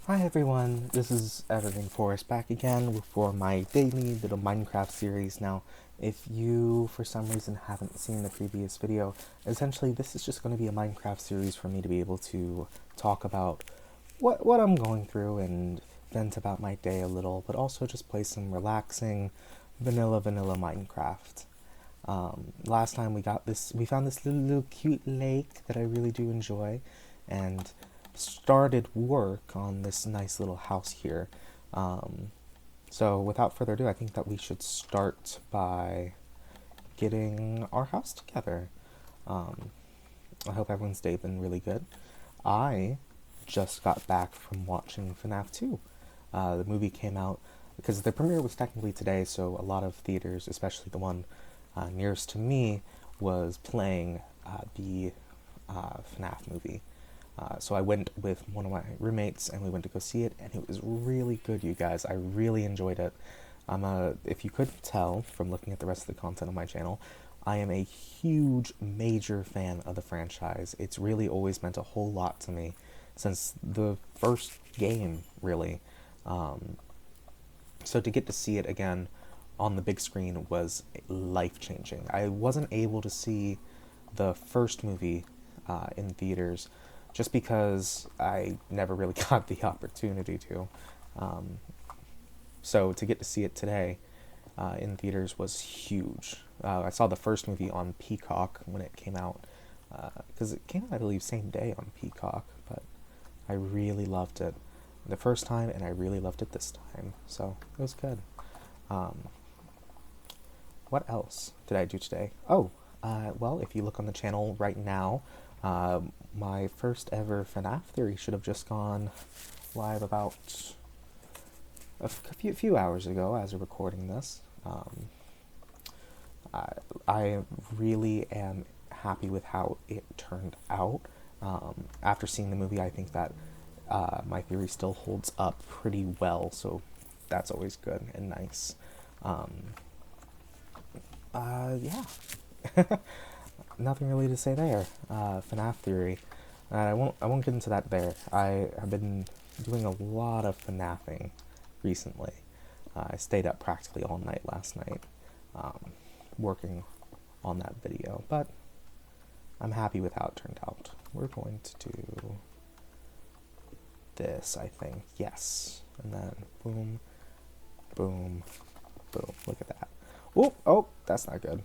Hi everyone, this is Everything Forest back again for my daily little Minecraft series. Now, if you for some reason haven't seen the previous video, essentially this is just going to be a Minecraft series for me to be able to talk about what I'm going through and vent about my day a little, but also just play some relaxing vanilla Minecraft. Last time we found this little cute lake that I really do enjoy, and started work on this nice little house here. Um, so without further ado, I think that we should start by getting our house together. Um, I hope everyone's day been really good. I just got back from watching FNAF 2. The movie came out because the premiere was technically today, so a lot of theaters, especially the one nearest to me, was playing the FNAF movie. So I went with one of my roommates and we went to go see it, and it was really good, you guys. I really enjoyed it. If you couldn't tell from looking at the rest of the content on my channel, I am a huge, major fan of the franchise. It's really always meant a whole lot to me since the first game, really. Um, so to get to see it again on the big screen was life changing. I wasn't able to see the first movie in theaters just because I never really got the opportunity to. Um, so to get to see it today in theaters was huge. I saw the first movie on Peacock when it came out, because it came out, I believe, same day on Peacock, but I really loved it the first time, and I really loved it this time, so it was good. Um, what else did I do today? Oh, well, if you look on the channel right now, my first ever FNAF theory should have just gone live about a few hours ago as of recording this. I really am happy with how it turned out. After seeing the movie, I think that my theory still holds up pretty well, so that's always good and nice. Um, yeah, nothing really to say there. FNAF theory. I won't get into that there. I have been doing a lot of FNAFing recently. I stayed up practically all night last night, working on that video, but I'm happy with how it turned out. We're going to do this, I think. Yes. And then boom, boom, boom. Look at that. Oh, that's not good.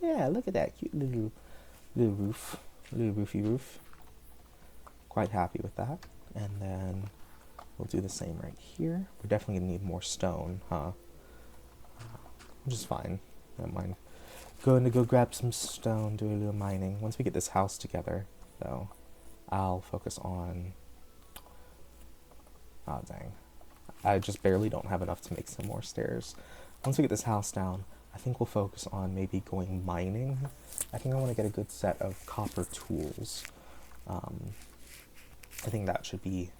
Yeah, look at that cute little roof. Little roofy roof. Quite happy with that. And then we'll do the same right here. We're definitely gonna need more stone, huh? Which is fine. Don't mind. Going to go grab some stone, do a little mining. Once we get this house together, though, I'll focus on... Oh, dang. I just barely don't have enough to make some more stairs. Once we get this house down, I think we'll focus on maybe going mining. I think I want to get a good set of copper tools. I think that should be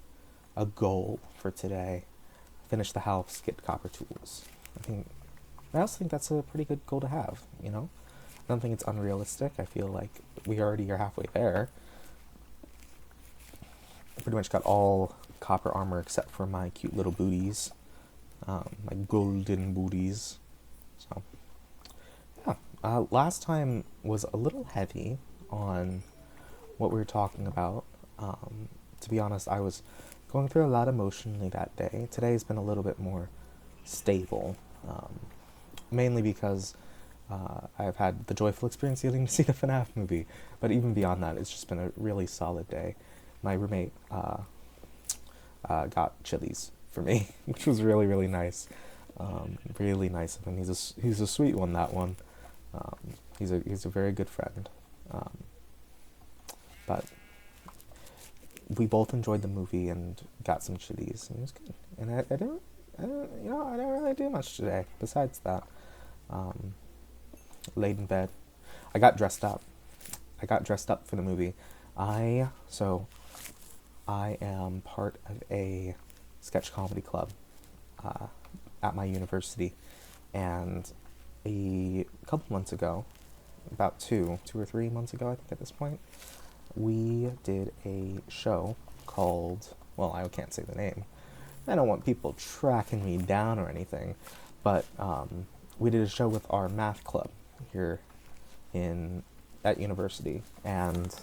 a goal for today. Finish the house, get copper tools. I also think that's a pretty good goal to have, you know? I don't think it's unrealistic. I feel like we already are halfway there. I pretty much got all copper armor except for my cute little booties. My golden booties. So, yeah. Last time was a little heavy on what we were talking about. To be honest, I was going through a lot emotionally that day. Today's been a little bit more stable, mainly because I've had the joyful experience getting to see the FNAF movie. But even beyond that, it's just been a really solid day. My roommate got chilies for me, which was really nice. Really nice of him. He's a sweet one. That one. He's a very good friend. But we both enjoyed the movie and got some chilies, and it was good. And I didn't, I didn't really do much today besides that. Laid in bed. I got dressed up. I got dressed up for the movie. I am part of a sketch comedy club at my university, and a couple months ago, about 2 or 3 months ago, I think at this point, we did a show called well, I can't say the name. I don't want people tracking me down or anything, but we did a show with our math club here at university, and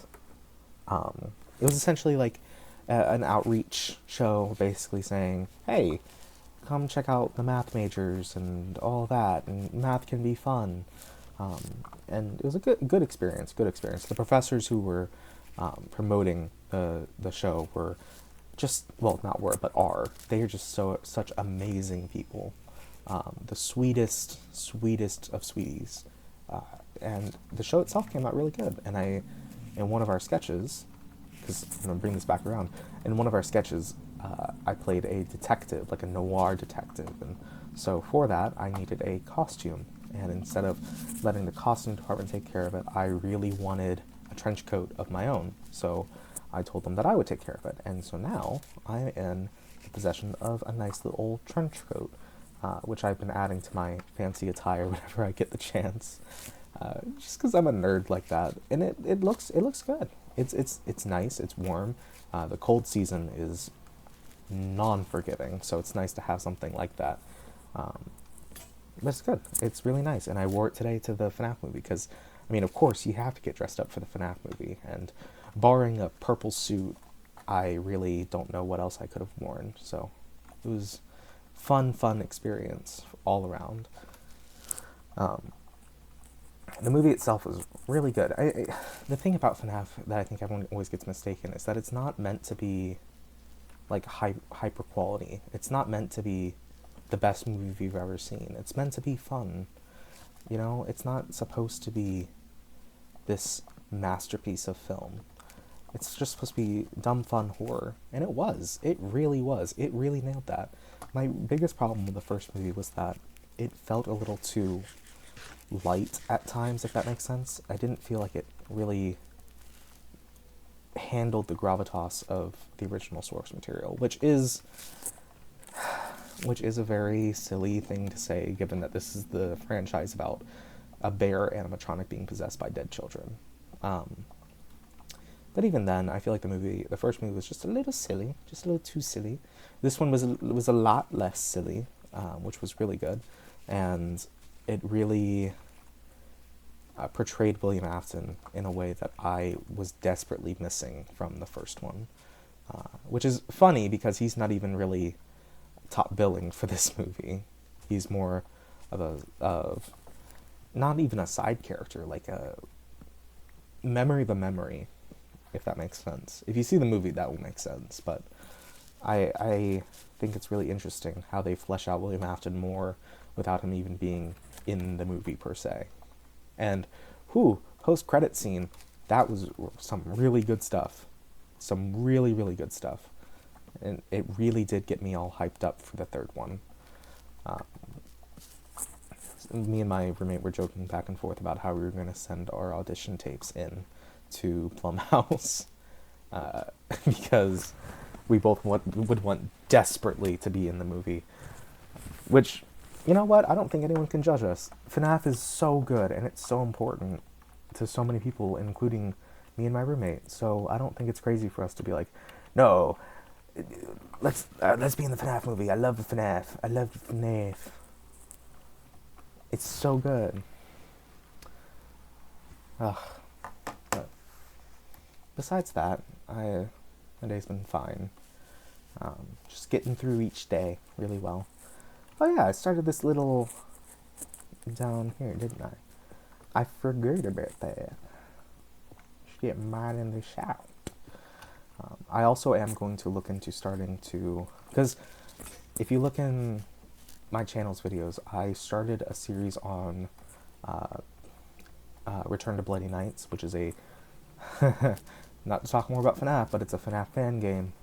it was essentially like an outreach show, basically saying, hey, come check out the math majors and all that, and math can be fun. And it was a good experience, The professors who were promoting the show were just, well, not were, but are. They are just such amazing people. The sweetest of sweeties. And the show itself came out really good. And in one of our sketches, because I'm going to bring this back around, in one of our sketches, I played a detective, like a noir detective. And so for that, I needed a costume. And instead of letting the costume department take care of it, I really wanted a trench coat of my own. So I told them that I would take care of it. And so now I'm in the possession of a nice little trench coat, which I've been adding to my fancy attire whenever I get the chance. Just because I'm a nerd like that. And it looks good. It's nice, it's warm. The cold season is non-forgiving, so it's nice to have something like that. But it's good. It's really nice. And I wore it today to the FNAF movie because, I mean, of course, you have to get dressed up for the FNAF movie. And barring a purple suit, I really don't know what else I could have worn. So it was fun experience all around. The movie itself was really good. The thing about FNAF that I think everyone always gets mistaken is that it's not meant to be like hyper quality. It's not meant to be the best movie you've ever seen. It's meant to be fun. You know, it's not supposed to be this masterpiece of film. It's just supposed to be dumb fun horror. And it was. It really was. It really nailed that. My biggest problem with the first movie was that it felt a little too light at times, if that makes sense. I didn't feel like it really handled the gravitas of the original source material, which is a very silly thing to say, given that this is the franchise about a bear animatronic being possessed by dead children. But even then, I feel like the first movie was just a little silly, just a little too silly. This one was a lot less silly, which was really good, and it really portrayed William Afton in a way that I was desperately missing from the first one, which is funny because he's not even really top billing for this movie. He's more of not even a side character, like a memory of a memory, if that makes sense. If you see the movie, that will make sense. But I think it's really interesting how they flesh out William Afton more without him even being in the movie per se. And post-credit scene, that was some really good stuff. Some really, really good stuff. And it really did get me all hyped up for the third one. Me and my roommate were joking back and forth about how we were going to send our audition tapes in to Plumhouse, because we both would want desperately to be in the movie. Which, you know what? I don't think anyone can judge us. FNAF is so good, and it's so important to so many people, including me and my roommate. So I don't think it's crazy for us to be like, no, let's be in the FNAF movie. I love the FNAF. I love the FNAF. It's so good. Ugh. But besides that, my day's been fine. Just getting through each day really well. Oh yeah, I started this little down here, didn't I? I forgot about that. Should get mine in the shout. I also am going to look into starting to, because if you look in my channel's videos, I started a series on Return to Bloody Nights, which is a, not to talk more about FNAF, but it's a FNAF fan game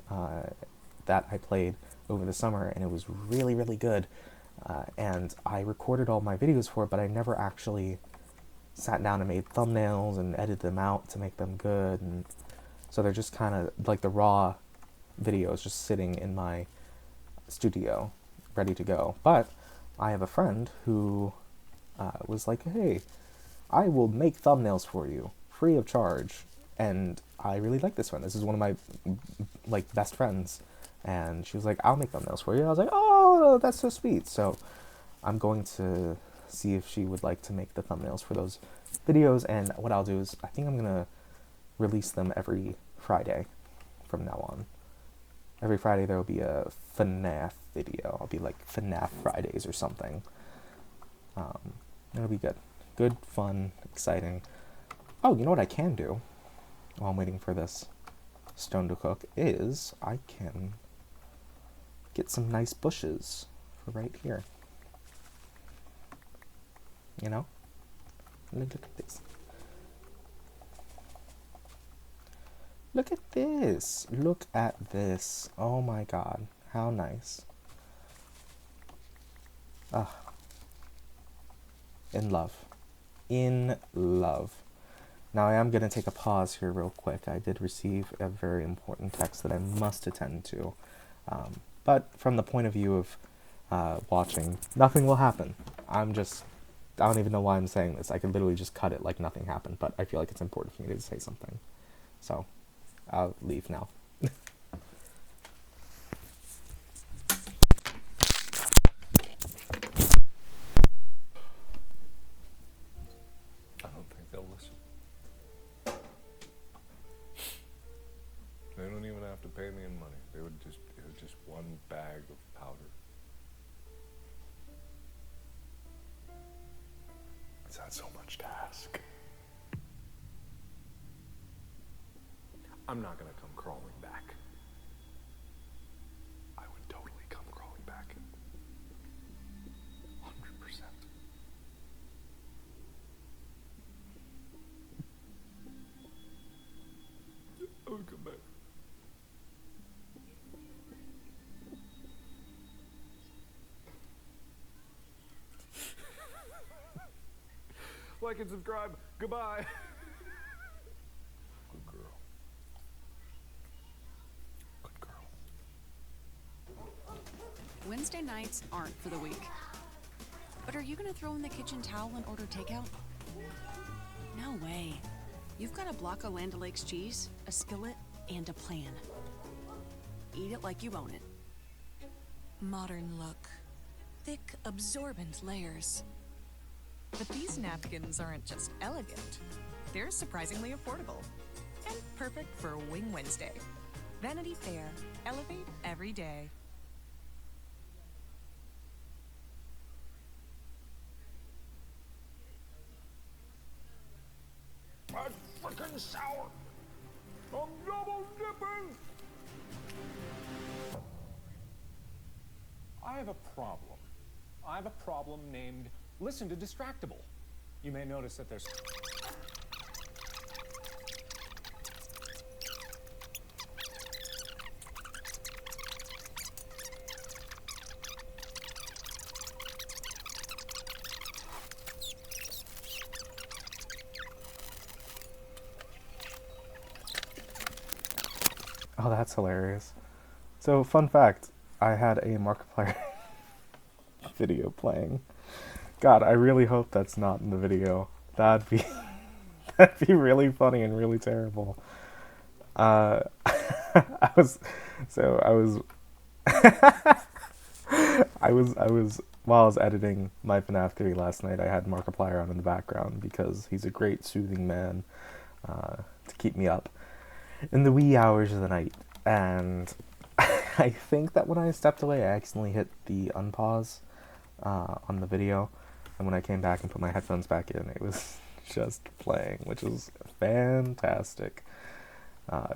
that I played over the summer, and it was really, really good. And I recorded all my videos for it, but I never actually sat down and made thumbnails and edited them out to make them good. And so they're just kind of like the raw videos just sitting in my studio, ready to go. But I have a friend who was like, hey, I will make thumbnails for you free of charge. And I really like this one. This is one of my best friends. and she was like, I'll make thumbnails for you. I was like, oh, that's so sweet. So I'm going to see if she would like to make the thumbnails for those videos, and what I'll do is I think I'm gonna release them every Friday from now on. Every Friday there will be a FNAF video. I'll be like FNAF Fridays or something. It'll be good. Good, fun, exciting. Oh, you know what I can do while I'm waiting for this stone to cook is I can get some nice bushes for right here. You know? Look at this. Look at this. Look at this. Oh my god. How nice. Ah. In love. In love. Now I am going to take a pause here real quick. I did receive a very important text that I must attend to. But from the point of view of watching, nothing will happen. I don't even know why I'm saying this. I could literally just cut it like nothing happened, but I feel like it's important for me to say something. So, I'll leave now. I don't think they'll listen. They don't even have to pay me in money. It was just one bag of powder. It's not so much to ask. I'm not gonna come crawling back. I would totally come crawling back. 100%. I would come back. Like and subscribe. Goodbye. Good girl. Good girl. Wednesday nights aren't for the weak. But are you gonna throw in the kitchen towel and order takeout? No way. You've got a block of Land O'Lakes cheese, a skillet, and a plan. Eat it like you own it. Modern look. Thick, absorbent layers. But these napkins aren't just elegant. They're surprisingly affordable. And perfect for Wing Wednesday. Vanity Fair. Elevate every day. That's freaking sour. I'm double dipping. I have a problem. I have a problem named Listen to Distractible. You may notice that there's... Oh, that's hilarious. So, fun fact, I had a Markiplier video playing. God, I really hope that's not in the video. That'd be that'd be really funny and really terrible. I was while I was editing my FNAF 3 last night, I had Markiplier on in the background because he's a great soothing man to keep me up in the wee hours of the night. And I think that when I stepped away, I accidentally hit the unpause on the video. And when I came back and put my headphones back in, it was just playing, which is fantastic.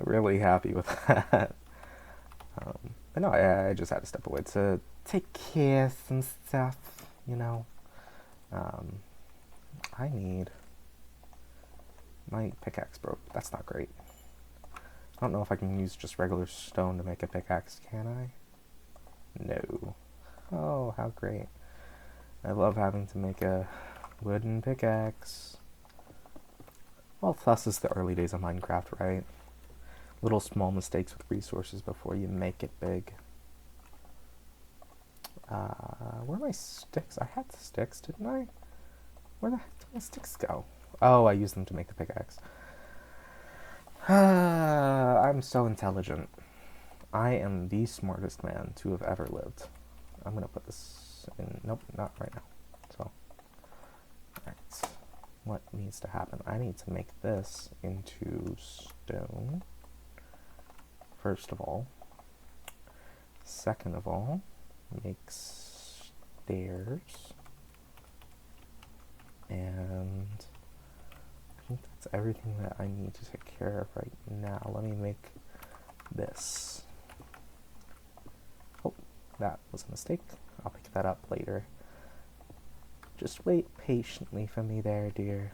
Really happy with that. But no, I just had to step away to take care of some stuff, you know. I need... My pickaxe broke. That's not great. I don't know if I can use just regular stone to make a pickaxe, can I? No. Oh, how great. I love having to make a wooden pickaxe. Well, thus is the early days of Minecraft, right? Little small mistakes with resources before you make it big. Where are my sticks? I had the sticks, didn't I? Where the heck did my sticks go? Oh, I used them to make the pickaxe. I'm so intelligent. I am the smartest man to have ever lived. I'm gonna put this in. Nope, not right now. So, alright. What needs to happen? I need to make this into stone. First of all. Second of all, make stairs. And I think that's everything that I need to take care of right now. Let me make this. Oh, that was a mistake. I'll pick that up later. Just wait patiently for me there, dear.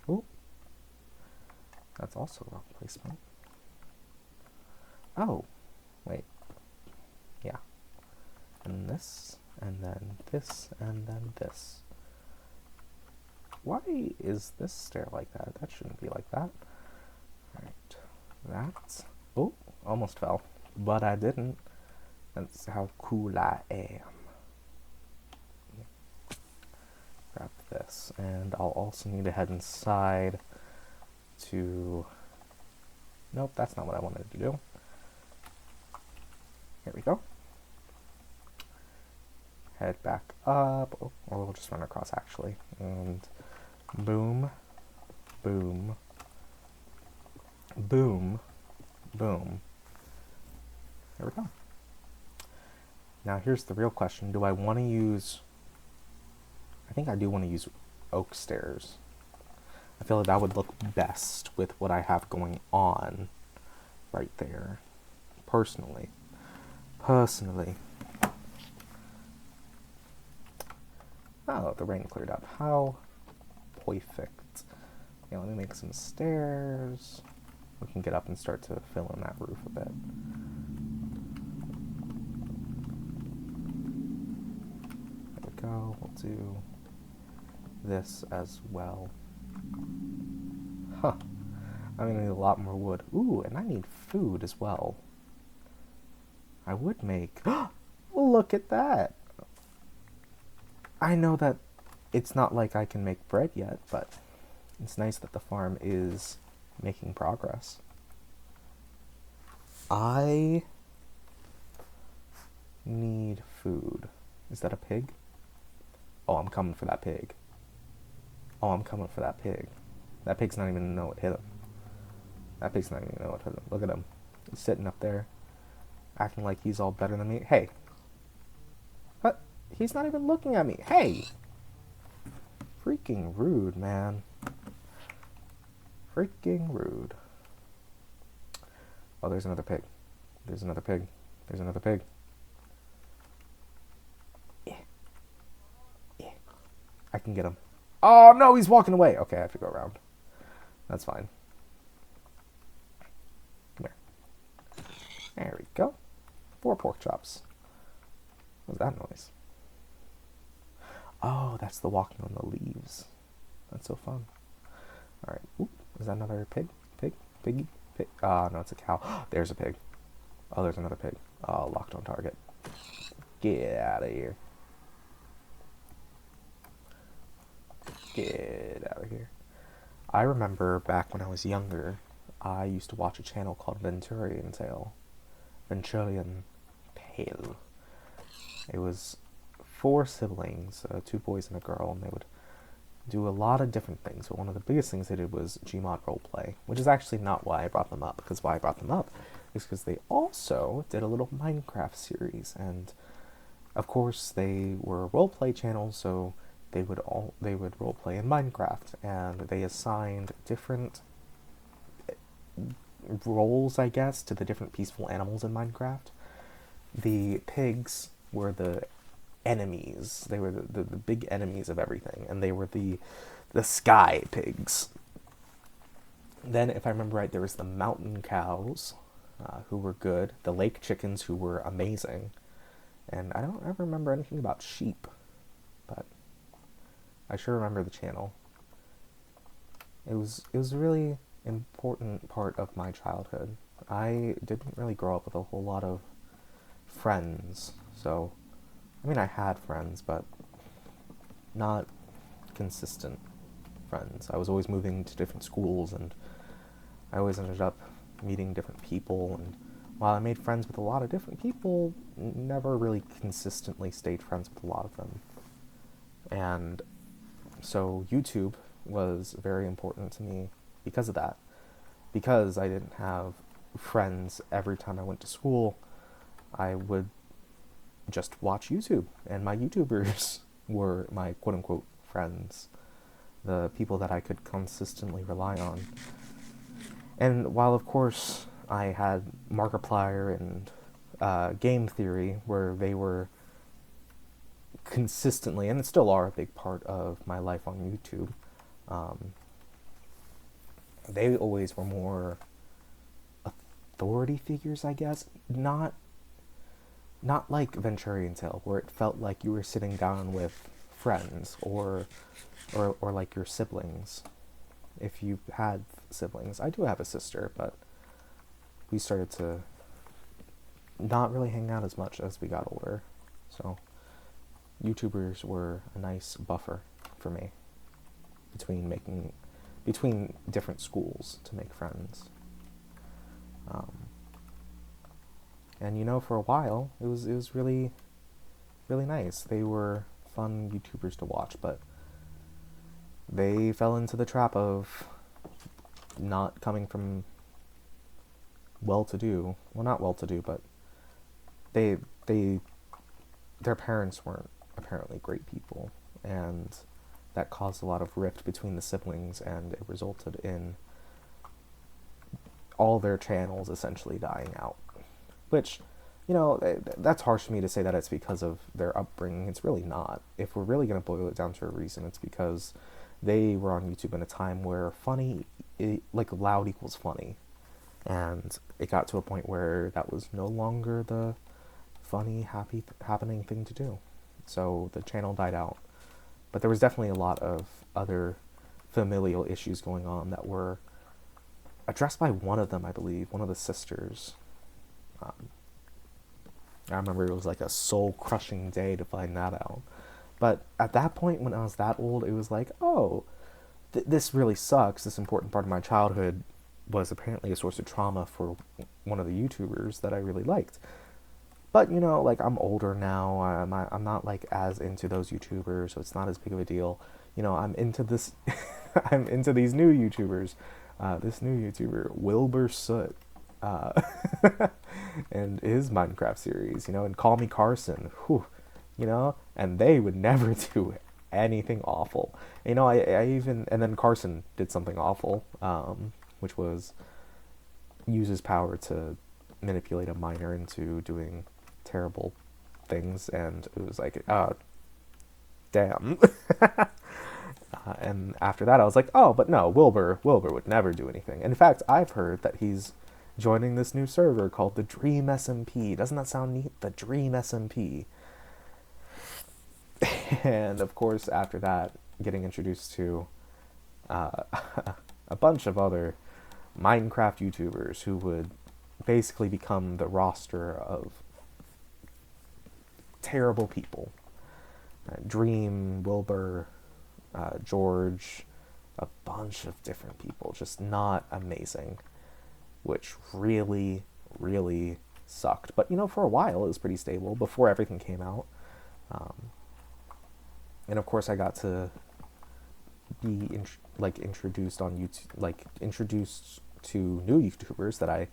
Oh, that's also wrong placement. Oh, wait. Yeah. And this, and then this, and then this. Why is this stair like that? That shouldn't be like that. Alright. That. Oh, almost fell. But I didn't. That's how cool I am. Grab this. And I'll also need to head inside to... Nope, that's not what I wanted to do. Here we go. Head back up. Oh, or we'll just run across actually. And boom, boom, boom, boom. There we go. Now here's the real question. Do I want to use... I think I do want to use oak stairs. I feel like that would look best with what I have going on right there. Personally. Oh, the rain cleared up. How perfect. Yeah, let me make some stairs. We can get up and start to fill in that roof a bit. There we go. We'll do this as well. Huh. I'm gonna need a lot more wood. Ooh, and I need food as well. I would make... Well, look at that! I know that it's not like I can make bread yet, but it's nice that the farm is making progress. I need food. Is that a pig? Oh, I'm coming for that pig. Oh, I'm coming for that pig. That pig's not even know what hit him. That pig's not even know what hit him. Look at him. He's sitting up there, acting like he's all better than me. Hey! What? He's not even looking at me. Hey! Freaking rude, man. Freaking rude. Oh, there's another pig. There's another pig. There's another pig. Yeah. Yeah. I can get him. Oh, no, he's walking away. Okay, I have to go around. That's fine. Come here. There we go. 4 pork chops. What was that noise? Oh, that's the walking on the leaves. That's so fun. Alright. Oop. Is that another pig? Pig? Piggy? Pig? Ah, no, it's a cow. There's a pig. Oh, there's another pig. Oh, locked on target. Get out of here. Get out of here. I remember back when I was younger, I used to watch a channel called Venturian Tale. Venturian Tale. It was 4 siblings, 2 boys and a girl, and they would do a lot of different things. But one of the biggest things they did was Gmod roleplay, which is actually not why I brought them up, because why I brought them up is because they also did a little Minecraft series, and of course they were roleplay channels, so they would roleplay in Minecraft, and they assigned different roles, I guess, to the different peaceful animals in Minecraft. The pigs were the enemies. They were the big enemies of everything, and they were the sky pigs. Then, if I remember right, there was the mountain cows, who were good, the lake chickens, who were amazing, and I don't ever remember anything about sheep, but I sure remember the channel. It was a really important part of my childhood. I didn't really grow up with a whole lot of friends, so I mean, I had friends, but not consistent friends. I was always moving to different schools, and I always ended up meeting different people and while I made friends with a lot of different people, never really consistently stayed friends with a lot of them. And so YouTube was very important to me because of that. Because I didn't have friends every time I went to school, I would just watch YouTube, and my YouTubers were my quote-unquote friends, the people that I could consistently rely on. And while, of course, I had Markiplier and Game Theory, where they were consistently, and still are, a big part of my life on YouTube, they always were more authority figures, I guess. Not like Venturian Tale, where it felt like you were sitting down with friends or like your siblings, if you had siblings. I do have a sister, but we started to not really hang out as much as we got older. So YouTubers were a nice buffer for me between different schools to make friends. And you know, for a while, it was really, really nice. They were fun YouTubers to watch, but they fell into the trap of not coming from well-to-do. Well, not well-to-do, but their parents weren't apparently great people, and that caused a lot of rift between the siblings, and it resulted in all their channels essentially dying out. Which, you know, that's harsh for me to say that it's because of their upbringing. It's really not. If we're really going to boil it down to a reason, it's because they were on YouTube in a time where like loud equals funny. And it got to a point where that was no longer the funny, happening thing to do. So the channel died out. But there was definitely a lot of other familial issues going on that were addressed by one of them, I believe, one of the sisters. I remember it was like a soul-crushing day to find that out. But at that point, when I was that old, it was like, oh, this really sucks. This important part of my childhood was apparently a source of trauma for one of the YouTubers that I really liked. But, you know, like, I'm older now. I'm not, like, as into those YouTubers, so it's not as big of a deal. You know, I'm into this... I'm into these new YouTubers. This new YouTuber, Wilbur Soot. And his Minecraft series, you know, and Call Me Carson, whew, you know, and they would never do anything awful. You know, I even, and then Carson did something awful, which was use his power to manipulate a miner into doing terrible things, and it was like, damn. And after that, I was like, oh, but no, Wilbur would never do anything. In fact, I've heard that he's joining this new server called the Dream SMP. Doesn't that sound neat? The Dream SMP. And of course, after that, getting introduced to a bunch of other Minecraft YouTubers who would basically become the roster of terrible people. Dream, Wilbur, George, a bunch of different people, just not amazing. Which really, really sucked. But, you know, for a while it was pretty stable before everything came out. And of course I got to be introduced on YouTube, like introduced to new YouTubers that I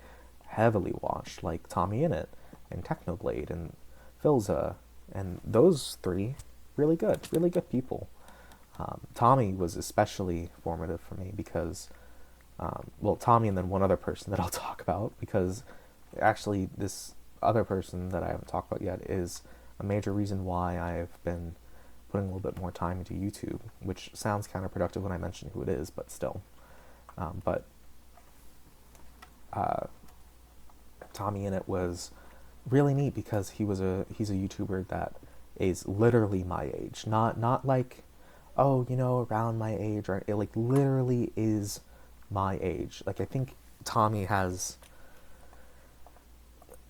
heavily watched, like Tommy Innit and Technoblade and Philza, and those three, really good people. Tommy was especially formative for me because well, Tommy and then one other person that I'll talk about, because actually this other person that I haven't talked about yet is a major reason why I've been putting a little bit more time into YouTube, which sounds counterproductive when I mention who it is, but still. Tommy Innit was really neat because he's a YouTuber that is literally my age, not like, oh, you know, around my age, or it like literally is my age. Like, I think Tommy has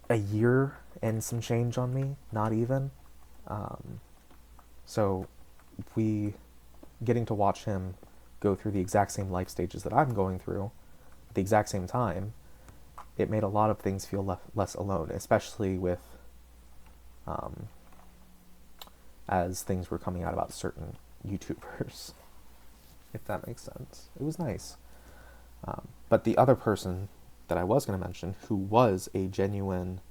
a year and some change on me, not even. So getting to watch him go through the exact same life stages that I'm going through at the exact same time it made a lot of things feel less alone, especially with as things were coming out about certain YouTubers, if that makes sense. It was nice. But the other person that I was going to mention, who was a genuine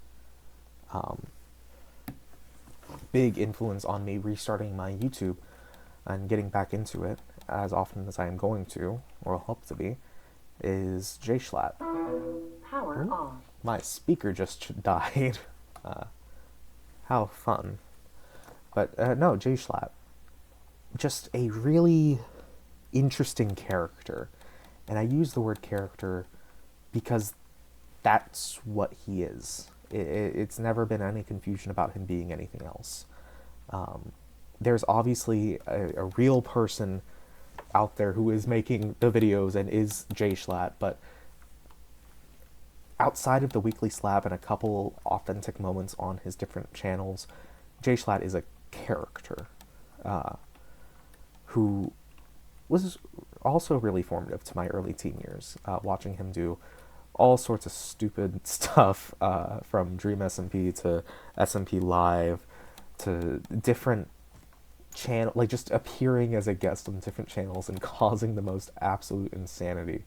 big influence on me restarting my YouTube and getting back into it as often as I am going to, or hope to be, is J Schlatt. Power off. My speaker just died. How fun. But no, J Schlatt. Just a really interesting character. And I use the word character because that's what he is. It's never been any confusion about him being anything else. There's obviously a real person out there who is making the videos and is J Schlatt, but outside of the weekly slap and a couple authentic moments on his different channels, J Schlatt is a character who was also really formative to my early teen years, watching him do all sorts of stupid stuff, from Dream SMP to SMP Live to different channel, like just appearing as a guest on different channels and causing the most absolute insanity.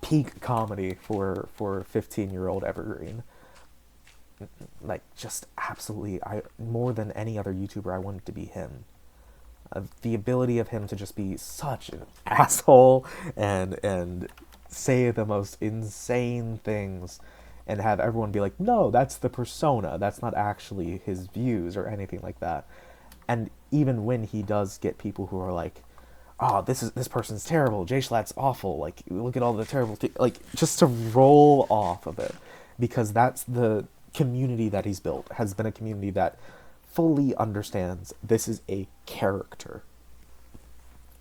Peak comedy for 15-year-old evergreen. Like, just absolutely, more than any other YouTuber, I wanted to be him. The ability of him to just be such an asshole and say the most insane things and have everyone be like, no, that's the persona, that's not actually his views or anything like that. And even when he does get people who are like, oh, this person's terrible, J Schlatt's awful, like, look at all the terrible like, just to roll off of it, because that's the community that he's built, has been a community that fully understands this is a character.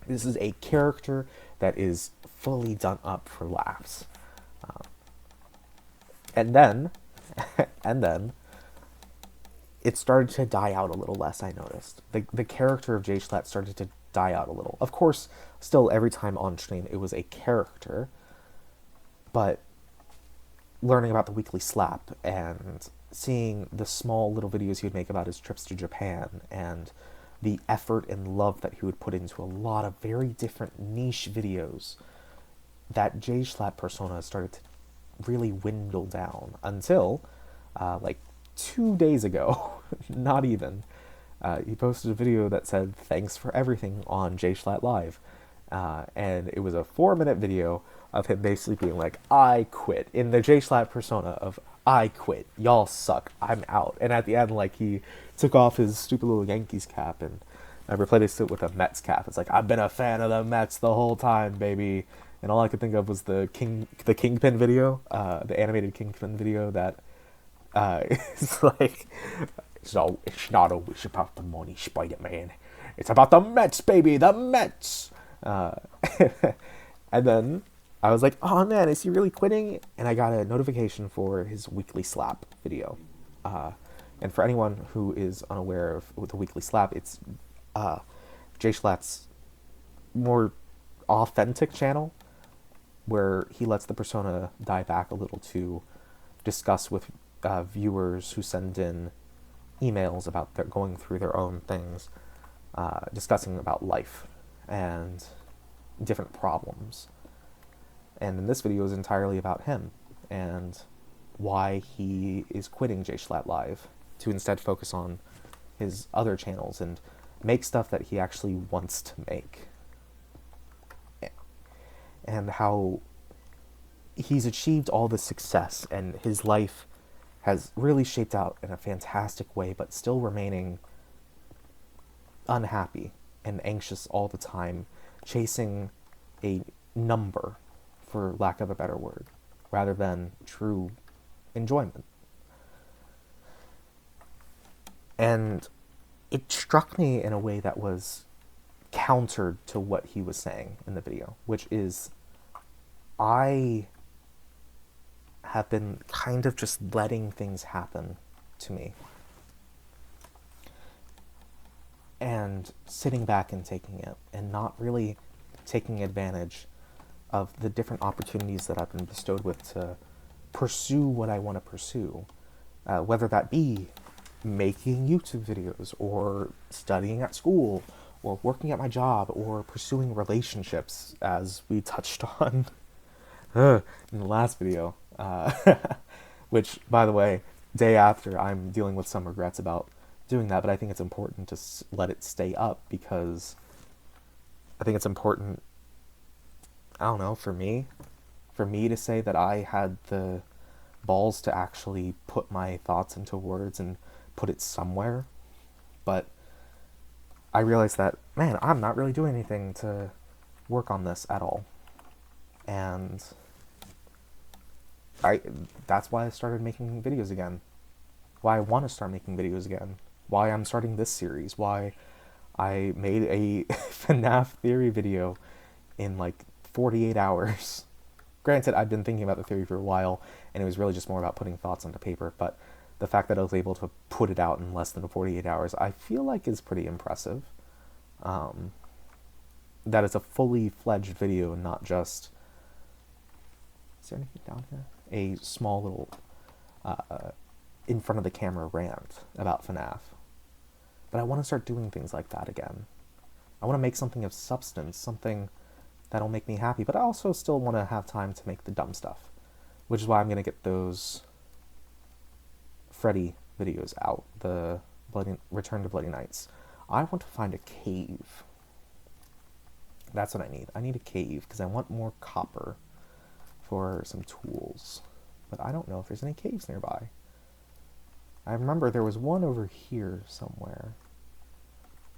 This is a character that is fully done up for laughs. And then it started to die out a little less, I noticed. The character of J Schlatt started to die out a little. Of course, still every time on stream it was a character, but learning about the weekly slap and seeing the small little videos he would make about his trips to Japan and the effort and love that he would put into a lot of very different niche videos, that J Schlatt persona started to really dwindle down until like 2 days ago, not even, he posted a video that said thanks for everything on J Schlatt Live, and it was a 4-minute video of him basically being like, I quit, in the J Schlatt persona of I quit, y'all suck, I'm out. And at the end, like, he took off his stupid little Yankees cap and replaced it with a Mets cap. It's like, I've been a fan of the Mets the whole time, baby. And all I could think of was the Kingpin video, the animated Kingpin video that is like, so it's not always about the money, Spider-Man. It's about the Mets, baby, the Mets. And then I was like, oh man, is he really quitting? And I got a notification for his weekly slap video. And for anyone who is unaware of the weekly slap, it's J Schlatt's more authentic channel, where he lets the persona die back a little to discuss with viewers who send in emails about going through their own things, discussing about life and different problems. And then this video is entirely about him and why he is quitting J Schlatt Live to instead focus on his other channels and make stuff that he actually wants to make. And how he's achieved all this success and his life has really shaped out in a fantastic way, but still remaining unhappy and anxious all the time, chasing a number, for lack of a better word, rather than true enjoyment. And it struck me in a way that was countered to what he was saying in the video, which is, I have been kind of just letting things happen to me and sitting back and taking it and not really taking advantage of the different opportunities that I've been bestowed with to pursue what I want to pursue, whether that be making YouTube videos or studying at school or working at my job or pursuing relationships, as we touched on in the last video, which, by the way, day after, I'm dealing with some regrets about doing that, but I think it's important to let it stay up, because I think it's important, I don't know, for me to say that I had the balls to actually put my thoughts into words and put it somewhere. But I realized that, man, I'm not really doing anything to work on this at all. And that's why I started making videos again. Why I want to start making videos again. Why I'm starting this series. Why I made a FNAF theory video in like 48 hours. Granted, I've been thinking about the theory for a while, and it was really just more about putting thoughts onto paper, but the fact that I was able to put it out in less than 48 hours, I feel like is pretty impressive. That is a fully fledged video, not just... Is there anything down here? A small little, in front of the camera rant about FNAF. But I want to start doing things like that again. I want to make something of substance, something that'll make me happy, but I also still want to have time to make the dumb stuff, which is why I'm going to get those Freddy videos out, the Return to Bloody Nights. I want to find a cave. That's what I need. I need a cave, because I want more copper for some tools. But I don't know if there's any caves nearby. I remember there was one over here somewhere.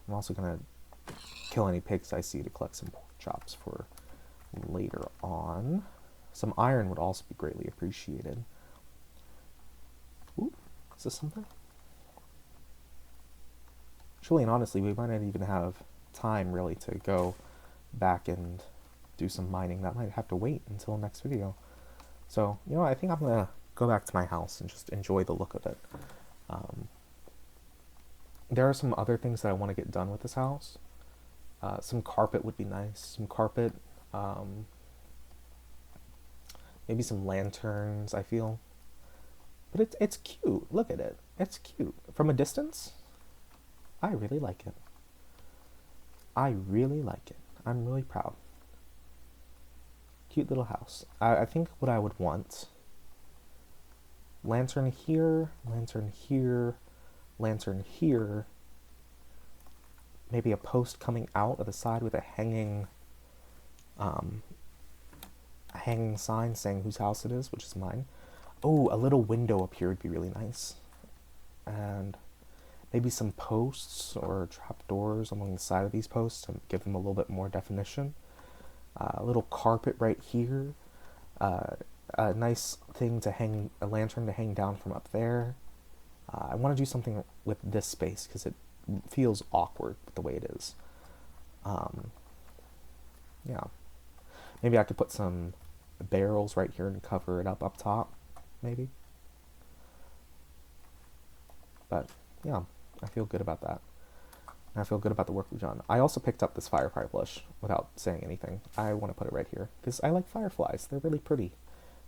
I'm also going to kill any pigs I see to collect some pork chops for later on. Some iron would also be greatly appreciated. Ooh, is this something? Truly and honestly, we might not even have time really to go back and do some mining. That might have to wait until next video. So, you know, I think I'm going to go back to my house and just enjoy the look of it. There are some other things that I want to get done with this house. Some carpet would be nice. Some carpet. Maybe some lanterns, I feel. But it's cute. Look at it. It's cute. From a distance, I really like it. I really like it. I'm really proud. Cute little house. I think what I would want... Lantern here, lantern here, lantern here. Maybe a post coming out of the side with a hanging sign saying whose house it is, which is mine. Oh, a little window up here would be really nice. And maybe some posts or trapdoors along the side of these posts to give them a little bit more definition. A little carpet right here. A nice thing to hang, a lantern to hang down from up there. I want to do something with this space because it feels awkward the way it is. Yeah. Maybe I could put some barrels right here and cover it up top, maybe. But, yeah, I feel good about that. And I feel good about the work we've done. I also picked up this firefly bush without saying anything. I want to put it right here because I like fireflies. They're really pretty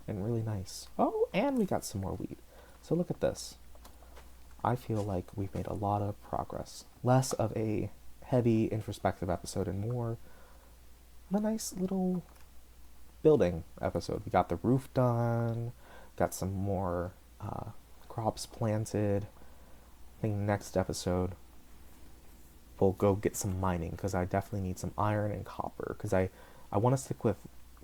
and really nice. Oh, and we got some more wheat. So look at this. I feel like we've made a lot of progress. Less of a heavy introspective episode and more of a nice little building episode. We got the roof done, got some more crops planted. I think next episode we'll go get some mining because I definitely need some iron and copper because I want to stick with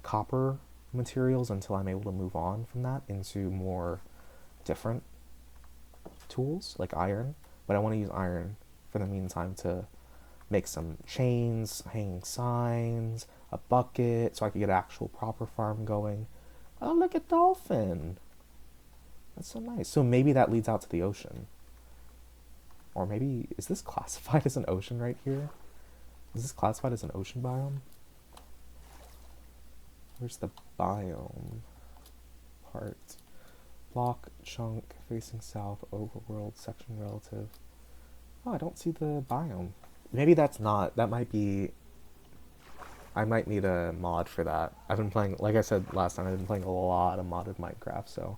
copper materials until I'm able to move on from that into more different tools like iron, but I want to use iron for the meantime to make some chains, hanging signs, a bucket, so I can get an actual proper farm going. Oh, look at dolphin. That's so nice. So maybe that leads out to the ocean. Or maybe, is this classified as an ocean right here? Is this classified as an ocean biome? Where's the biome part? Block, chunk, facing south, overworld, section relative. Oh, I don't see the biome. Maybe that's not, that might be I might need a mod for that. I've been playing, like I said last time, I've been playing a lot of modded Minecraft, so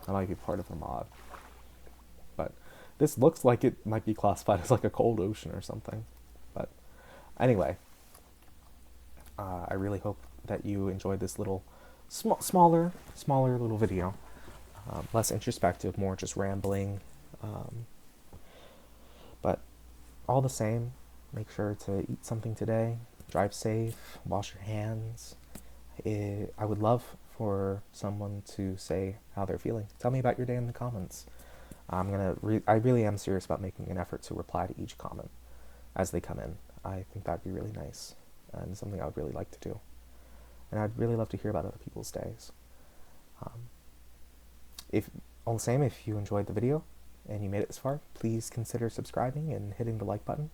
I might be part of a mod. But this looks like it might be classified as like a cold ocean or something. But anyway, I really hope that you enjoyed this little smaller little video. Less introspective, more just rambling. But all the same, make sure to eat something today, drive safe, wash your hands. I would love for someone to say how they're feeling. Tell me about your day in the comments. I really am serious about making an effort to reply to each comment as they come in. I think that'd be really nice and something I would really like to do. And I'd really love to hear about other people's days. All the same, if you enjoyed the video and you made it this far, please consider subscribing and hitting the like button.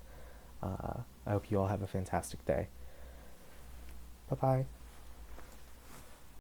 I hope you all have a fantastic day. Bye-bye.